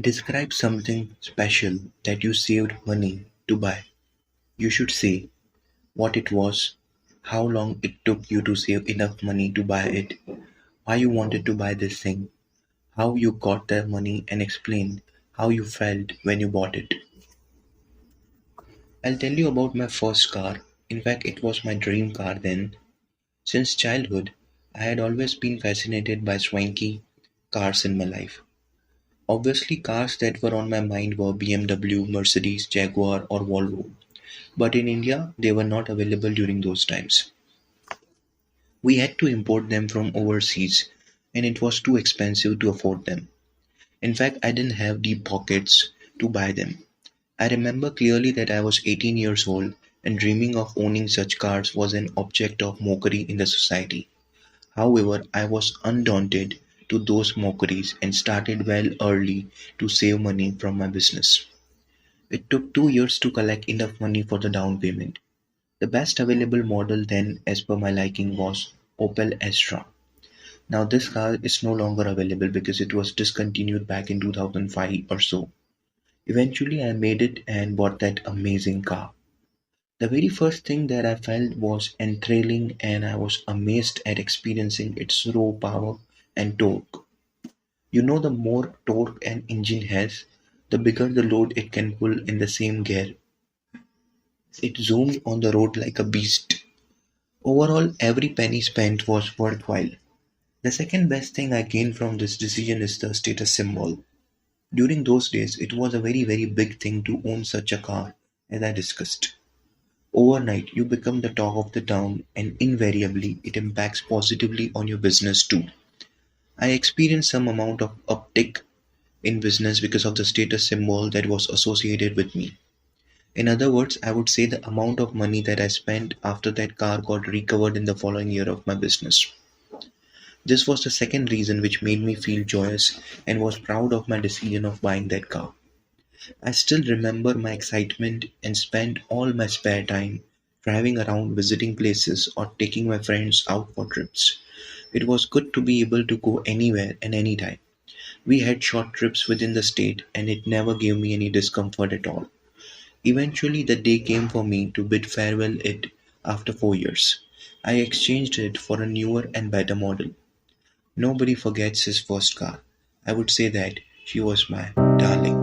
Describe something special that you saved money to buy. You should say what it was, how long it took you to save enough money to buy it, why you wanted to buy this thing, how you got that money, and explain how you felt when you bought it. I'll tell you about my first car. In fact, it was my dream car then. Since childhood, I had always been fascinated by swanky cars in my life. Obviously, cars that were on my mind were BMW, Mercedes, Jaguar, or Volvo. But in India, they were not available during those times. We had to import them from overseas, and it was too expensive to afford them. In fact, I didn't have deep pockets to buy them. I remember clearly that I was 18 years old, and dreaming of owning such cars was an object of mockery in the society. However, I was undaunted to those mockeries and started well early to save money from my business. It took 2 years to collect enough money for the down payment. The best available model then, as per my liking, was Opel Astra. Now, this car is no longer available because it was discontinued back in 2005 or so. Eventually, I made it and bought that amazing car. The very first thing that I felt was enthralling, and I was amazed at experiencing its raw power and torque. The more torque an engine has, the bigger the load it can pull in the same gear. It zoomed on the road like a beast. Overall, every penny spent was worthwhile. The second best thing I gained from this decision is the status symbol. During those days, it was a very, very big thing to own such a car, as I discussed. Overnight, you become the talk of the town, and invariably, it impacts positively on your business too. I experienced some amount of uptick in business because of the status symbol that was associated with me. In other words, I would say the amount of money that I spent after that car got recovered in the following year of my business. This was the second reason which made me feel joyous and was proud of my decision of buying that car. I still remember my excitement and spent all my spare time driving around visiting places or taking my friends out for trips. It was good to be able to go anywhere and anytime. We had short trips within the state and it never gave me any discomfort at all. Eventually the day came for me to bid farewell it after 4 years. I exchanged it for a newer and better model. Nobody forgets his first car. I would say that she was my darling.